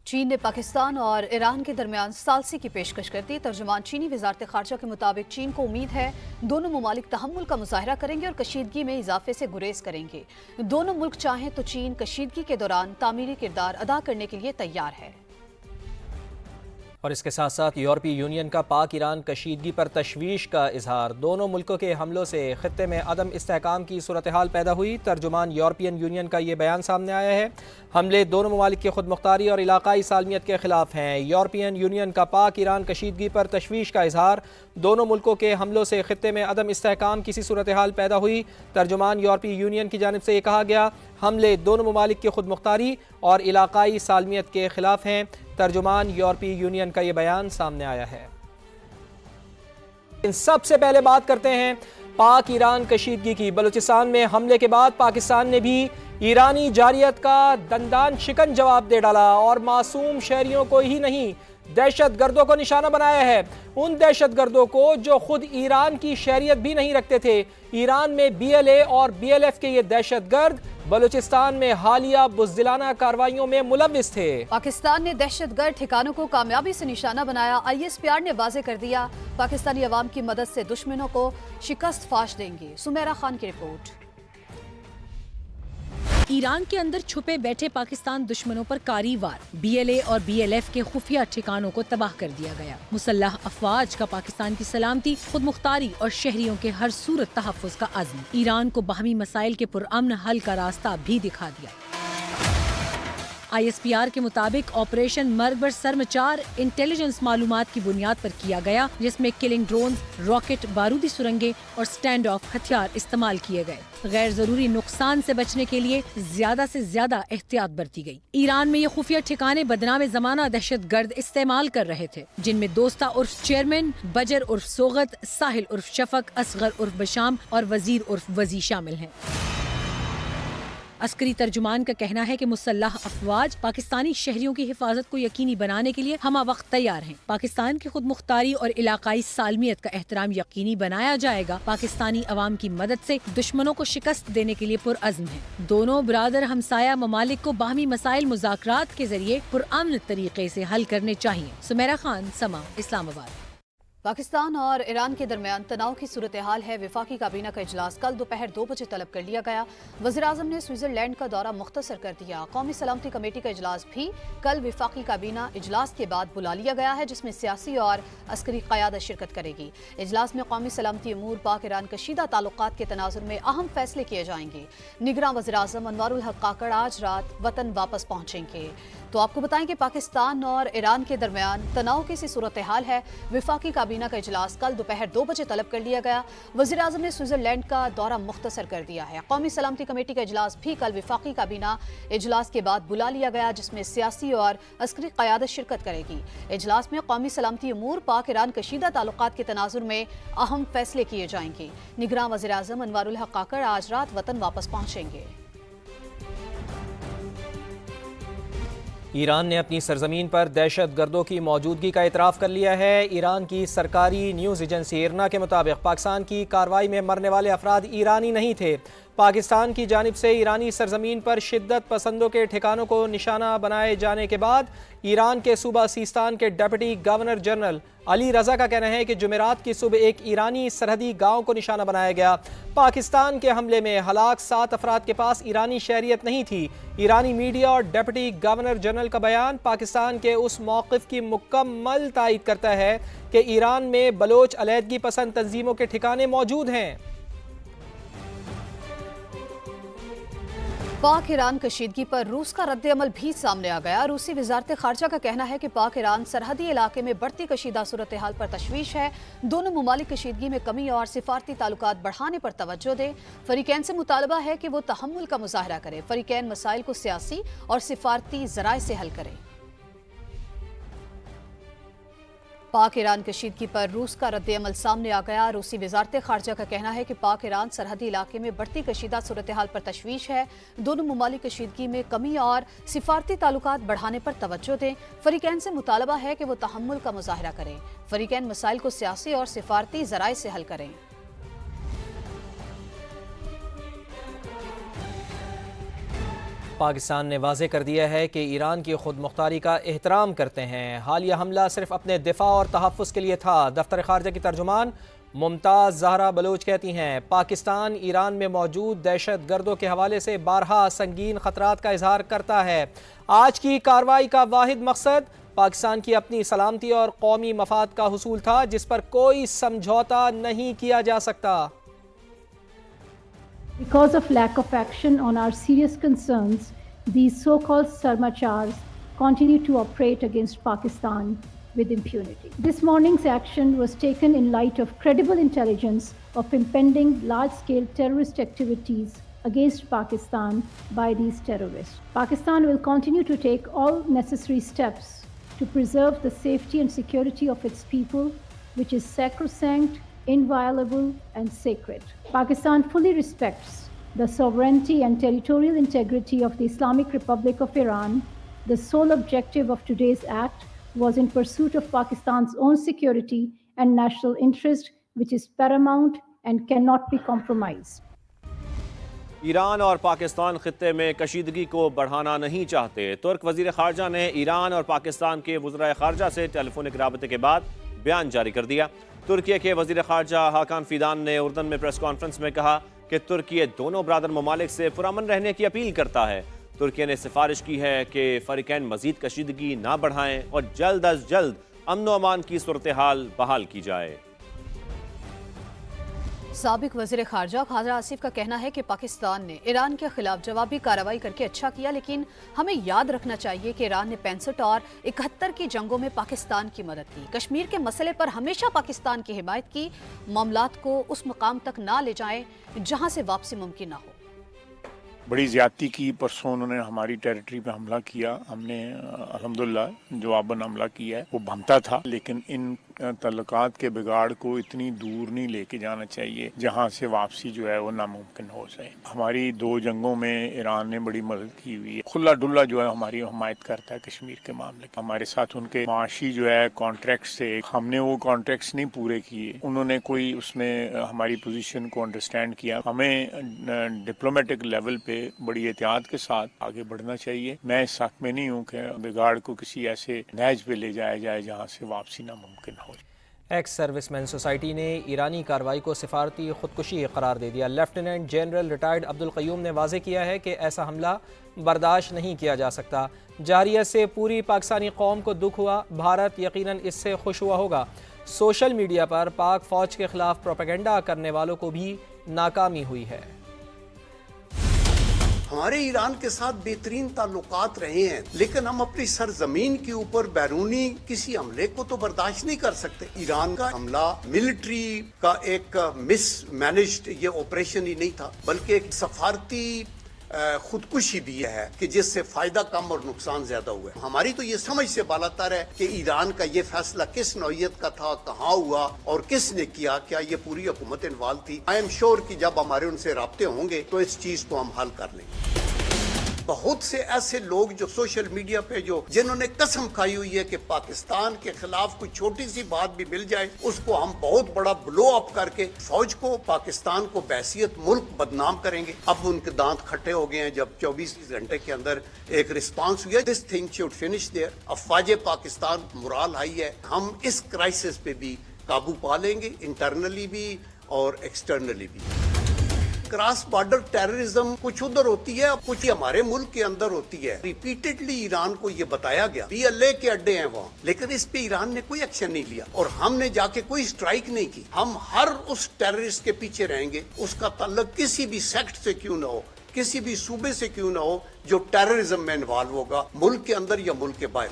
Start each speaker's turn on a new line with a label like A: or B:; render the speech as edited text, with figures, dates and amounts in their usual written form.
A: چین نے پاکستان اور ایران کے درمیان ثالثی کی پیشکش کر دی۔ ترجمان چینی وزارت خارجہ کے مطابق چین کو امید ہے دونوں ممالک تحمل کا مظاہرہ کریں گے اور کشیدگی میں اضافے سے گریز کریں گے۔ دونوں ملک چاہیں تو چین کشیدگی کے دوران تعمیری کردار ادا کرنے کے لیے تیار ہے۔
B: اور اس کے ساتھ ساتھ یورپی یونین کا پاک ایران کشیدگی پر تشویش کا اظہار۔ دونوں ملکوں کے حملوں سے خطے میں عدم استحکام کی صورتحال پیدا ہوئی۔ ترجمان یورپین یونین کا یہ بیان سامنے آیا ہے۔ حملے دونوں ممالک کی خود مختاری اور علاقائی سالمیت کے خلاف ہیں۔ یورپین یونین کا پاک ایران کشیدگی پر تشویش کا اظہار۔ دونوں ملکوں کے حملوں سے خطے میں عدم استحکام کی صورتحال پیدا ہوئی۔ ترجمان یورپی یونین کی جانب سے یہ کہا گیا، حملے دونوں ممالک کی خود مختاری اور علاقائی سالمیت کے خلاف ہیں۔ ترجمان یورپی یونین کا یہ بیان سامنے آیا ہے۔ سب سے پہلے بات کرتے ہیں پاک ایران کشیدگی کی۔ بلوچستان میں حملے کے بعد پاکستان نے بھی ایرانی جارحیت کا دندان شکن جواب دے ڈالا اور معصوم شہریوں کو ہی نہیں، دہشت گردوں کو نشانہ بنایا ہے۔ ان دہشت گردوں کو جو خود ایران کی شہریت بھی نہیں رکھتے تھے۔ ایران میں بی ایل اے اور بی ایل ایف کے یہ دہشت گرد بلوچستان میں حالیہ بزدلانہ کارروائیوں میں ملوث تھے۔
A: پاکستان نے دہشت گرد ٹھکانوں کو کامیابی سے نشانہ بنایا۔ آئی ایس پی آر نے واضح کر دیا، پاکستانی عوام کی مدد سے دشمنوں کو شکست فاش دیں گے۔ سمیرہ خان کی رپورٹ۔
C: ایران کے اندر چھپے بیٹھے پاکستان دشمنوں پر کاری وار، بی ایل اے اور بی ایل ایف کے خفیہ ٹھکانوں کو تباہ کر دیا گیا۔ مسلح افواج کا پاکستان کی سلامتی، خود مختاری اور شہریوں کے ہر صورت تحفظ کا عزم، ایران کو باہمی مسائل کے پرامن حل کا راستہ بھی دکھا دیا۔ آئی ایس پی آر کے مطابق آپریشن مرگ بر سرم 4 انٹیلیجنس معلومات کی بنیاد پر کیا گیا، جس میں کلنگ ڈرونز، راکٹ، بارودی سرنگیں اور سٹینڈ آف ہتھیار استعمال کیے گئے۔ غیر ضروری نقصان سے بچنے کے لیے زیادہ سے زیادہ احتیاط برتی گئی۔ ایران میں یہ خفیہ ٹھکانے بدنام زمانہ دہشت گرد استعمال کر رہے تھے، جن میں دوستہ عرف چیئرمین، بجر عرف سوغت، ساحل عرف شفق، اصغر عرف بشام اور وزیر عرف وزی شامل ہیں۔ عسکری ترجمان کا کہنا ہے کہ مسلح افواج پاکستانی شہریوں کی حفاظت کو یقینی بنانے کے لیے ہمہ وقت تیار ہیں۔ پاکستان کی خود مختاری اور علاقائی سالمیت کا احترام یقینی بنایا جائے گا۔ پاکستانی عوام کی مدد سے دشمنوں کو شکست دینے کے لیے پرعزم ہیں۔ دونوں برادر ہمسایہ ممالک کو باہمی مسائل مذاکرات کے ذریعے پرامن طریقے سے حل کرنے چاہیے۔ سمیرہ خان، سما، اسلام آباد۔
A: پاکستان اور ایران کے درمیان تناؤ کی صورتحال ہے۔ وفاقی کابینہ کا اجلاس کل دوپہر 2 بجے طلب کر لیا گیا۔ وزیراعظم نے سوئٹزرلینڈ کا دورہ مختصر کر دیا۔ قومی سلامتی کمیٹی کا اجلاس بھی کل وفاقی کابینہ اجلاس کے بعد بلا لیا گیا ہے، جس میں سیاسی اور عسکری قیادت شرکت کرے گی۔ اجلاس میں قومی سلامتی امور، پاک ایران کشیدہ تعلقات کے تناظر میں اہم فیصلے کیے جائیں گے۔ نگراں وزیراعظم انوار الحق کاکڑ آج رات وطن واپس پہنچیں گے۔ تو آپ کو بتائیں کہ پاکستان اور ایران کے درمیان تناؤ کی سی صورتحال ہے۔ وفاقی کابینہ کا اجلاس کل دوپہر 2 بجے طلب کر لیا گیا۔ وزیراعظم نے سوئٹزرلینڈ کا دورہ مختصر کر دیا ہے۔ قومی سلامتی کمیٹی کا اجلاس بھی کل وفاقی کابینہ اجلاس کے بعد بلا لیا گیا، جس میں سیاسی اور عسکری قیادت شرکت کرے گی۔ اجلاس میں قومی سلامتی امور، پاک ایران کشیدہ تعلقات کے تناظر میں اہم فیصلے کیے جائیں گے۔ نگراں وزیراعظم انوار الحق کاکڑ آج رات وطن واپس پہنچیں گے۔
B: ایران نے اپنی سرزمین پر دہشت گردوں کی موجودگی کا اعتراف کر لیا ہے۔ ایران کی سرکاری نیوز ایجنسی ایرنا کے مطابق پاکستان کی کارروائی میں مرنے والے افراد ایرانی نہیں تھے۔ پاکستان کی جانب سے ایرانی سرزمین پر شدت پسندوں کے ٹھکانوں کو نشانہ بنائے جانے کے بعد ایران کے صوبہ سیستان کے deputy governor general Ali Raza کا کہنا ہے کہ جمعرات کی صبح ایک ایرانی سرحدی گاؤں کو نشانہ بنایا گیا۔ پاکستان کے حملے میں ہلاک 7 افراد کے پاس ایرانی شہریت نہیں تھی۔ ایرانی میڈیا اور ڈپٹی گورنر جنرل کا بیان پاکستان کے اس موقف کی مکمل تائید کرتا ہے کہ ایران میں بلوچ علیحدگی پسند تنظیموں کے ٹھکانے موجود ہیں۔
A: پاک ایران کشیدگی پر روس کا رد عمل بھی سامنے آ گیا۔ روسی وزارت خارجہ کا کہنا ہے کہ پاک ایران سرحدی علاقے میں بڑھتی کشیدہ صورتحال پر تشویش ہے۔ دونوں ممالک کشیدگی میں کمی اور سفارتی تعلقات بڑھانے پر توجہ دیں۔ فریقین سے مطالبہ ہے کہ وہ تحمل کا مظاہرہ کریں۔ فریقین مسائل کو سیاسی اور سفارتی ذرائع سے حل کریں۔ پاک ایران کشیدگی پر روس کا رد عمل سامنے آ گیا۔ روسی وزارت خارجہ کا کہنا ہے کہ پاک ایران سرحدی علاقے میں بڑھتی کشیدہ صورتحال پر تشویش ہے۔ دونوں ممالک کشیدگی میں کمی اور سفارتی تعلقات بڑھانے پر توجہ دیں۔ فریقین سے مطالبہ ہے کہ وہ تحمل کا مظاہرہ کریں۔ فریقین مسائل کو سیاسی اور سفارتی ذرائع سے حل کریں۔
B: پاکستان نے واضح کر دیا ہے کہ ایران کی خود مختاری کا احترام کرتے ہیں۔ حالیہ حملہ صرف اپنے دفاع اور تحفظ کے لیے تھا۔ دفتر خارجہ کی ترجمان ممتاز زہرا بلوچ کہتی ہیں پاکستان ایران میں موجود دہشت گردوں کے حوالے سے بارہا سنگین خطرات کا اظہار کرتا ہے۔ آج کی کارروائی کا واحد مقصد پاکستان کی اپنی سلامتی اور قومی مفاد کا حصول تھا، جس پر کوئی سمجھوتا نہیں کیا جا سکتا۔
D: Because of lack of action on our serious concerns, these so-called Sarmachars continue to operate against Pakistan with impunity. This morning's action was taken in light of credible intelligence of impending large-scale terrorist activities against Pakistan by these terrorists. Pakistan will continue to take all necessary steps to preserve the safety and security of its people, which is sacrosanct, inviolable and sacred. Pakistan fully respects the sovereignty and territorial integrity of the Islamic Republic of Iran. The sole objective of today's act was in pursuit of Pakistan's own security and national interest, which is paramount and cannot be compromised.
E: Iran اور پاکستان خطے میں کشیدگی کو بڑھانا نہیں چاہتے۔ ترک وزیر خارجہ نے ایران اور پاکستان کے وزرائے خارجہ سے ٹیلی فونک رابطے کے بعد بیان جاری کر دیا۔ ترکیہ کے وزیر خارجہ ہاکان فیدان نے اردن میں پریس کانفرنس میں کہا کہ ترکیہ دونوں برادر ممالک سے پرامن رہنے کی اپیل کرتا ہے۔ ترکیہ نے سفارش کی ہے کہ فریقین مزید کشیدگی نہ بڑھائیں اور جلد از جلد امن و امان کی صورتحال بحال کی جائے۔
A: سابق وزیر خارجہ خواجہ آصف کا کہنا ہے کہ پاکستان نے ایران کے خلاف جوابی کارروائی کر کے اچھا کیا، لیکن ہمیں یاد رکھنا چاہیے کہ ایران نے 65 اور 71 کی جنگوں میں پاکستان کی مدد کی، کشمیر کے مسئلے پر ہمیشہ پاکستان کی حمایت کی، معاملات کو اس مقام تک نہ لے جائیں جہاں سے واپسی ممکن نہ ہو۔
F: بڑی زیادتی کی، پرسوں انہوں نے ہماری ٹیریٹری پہ حملہ کیا، ہم نے الحمدللہ جواباً حملہ کیا ہے۔ وہ بھمتا تھا، لیکن ان تعلقات کے بگاڑ کو اتنی دور نہیں لے کے جانا چاہیے جہاں سے واپسی جو ہے وہ ناممکن ہو جائے۔ ہماری 2 جنگوں میں ایران نے بڑی مدد کی ہوئی ہے، کھلا ڈلا جو ہے ہماری حمایت کرتا ہے کشمیر کے معاملے۔ ہمارے ساتھ ان کے معاشی جو ہے کانٹریکٹس تھے، ہم نے وہ کانٹریکٹس نہیں پورے کیے، انہوں نے کوئی اس میں ہماری پوزیشن کو انڈرسٹینڈ کیا۔ ہمیں ڈپلومیٹک لیول پہ بڑی احتیاط کے ساتھ آگے بڑھنا چاہیے۔ میں اس حق میں نہیں ہوں کہ بگاڑ کو کسی ایسے نہج پہ لے جایا جائے جہاں سے واپسی ناممکن ہو۔
B: ایکس سروس مین سوسائٹی نے ایرانی کارروائی کو سفارتی خودکشی قرار دے دیا۔ لیفٹیننٹ جنرل ریٹائرڈ عبدالقیوم نے واضح کیا ہے کہ ایسا حملہ برداشت نہیں کیا جا سکتا۔ جارحیت سے پوری پاکستانی قوم کو دکھ ہوا، بھارت یقیناً اس سے خوش ہوا ہوگا۔ سوشل میڈیا پر پاک فوج کے خلاف پروپیگنڈا کرنے والوں کو بھی ناکامی ہوئی ہے۔
G: ہمارے ایران کے ساتھ بہترین تعلقات رہے ہیں، لیکن ہم اپنی سرزمین کے اوپر بیرونی کسی حملے کو تو برداشت نہیں کر سکتے۔ ایران کا حملہ ملٹری کا ایک مس مینجڈ یہ آپریشن ہی نہیں تھا، بلکہ ایک سفارتی خودکشی بھی ہے کہ جس سے فائدہ کم اور نقصان زیادہ ہوا ہے۔ ہماری تو یہ سمجھ سے بالاتر ہے کہ ایران کا یہ فیصلہ کس نوعیت کا تھا، کہاں ہوا اور کس نے کیا، کیا یہ پوری حکومت انوالو تھی۔ آئی ایم شیور کہ جب ہمارے ان سے رابطے ہوں گے تو اس چیز کو ہم حل کر لیں گے۔ بہت سے ایسے لوگ جو سوشل میڈیا پہ جنہوں نے قسم کھائی ہوئی ہے کہ پاکستان کے خلاف کوئی چھوٹی سی بات بھی مل جائے اس کو ہم بہت بڑا بلو اپ کر کے فوج کو، پاکستان کو بحیثیت ملک بدنام کریں گے۔ اب ان کے دانت کھٹے ہو گئے ہیں جب 24 گھنٹے کے اندر ایک رسپانس ہوا۔ This thing should finish there. افواج پاکستان morale ہائی ہے، ہم اس کرائسس پہ بھی قابو پا لیں گے، انٹرنلی بھی اور ایکسٹرنلی بھی۔ کراس بارڈر ٹیررزم کچھ ادھر ہوتی ہے، کچھ ہمارے ملک کے اندر ہوتی ہے۔ ریپیٹڈلی ایران کو یہ بتایا گیا PLA کے اڈے ہیں وہاں، لیکن اس پہ ایران نے کوئی ایکشن نہیں لیا اور ہم نے جا کے کوئی اسٹرائک نہیں کی۔ ہم ہر اس ٹیررسٹ کے پیچھے رہیں گے، اس کا تعلق کسی بھی سیکٹ سے کیوں نہ ہو، کسی بھی صوبے سے کیوں نہ ہو جو ٹیررزم میں انوالو ہوگا، ملک کے اندر یا ملک کے باہر۔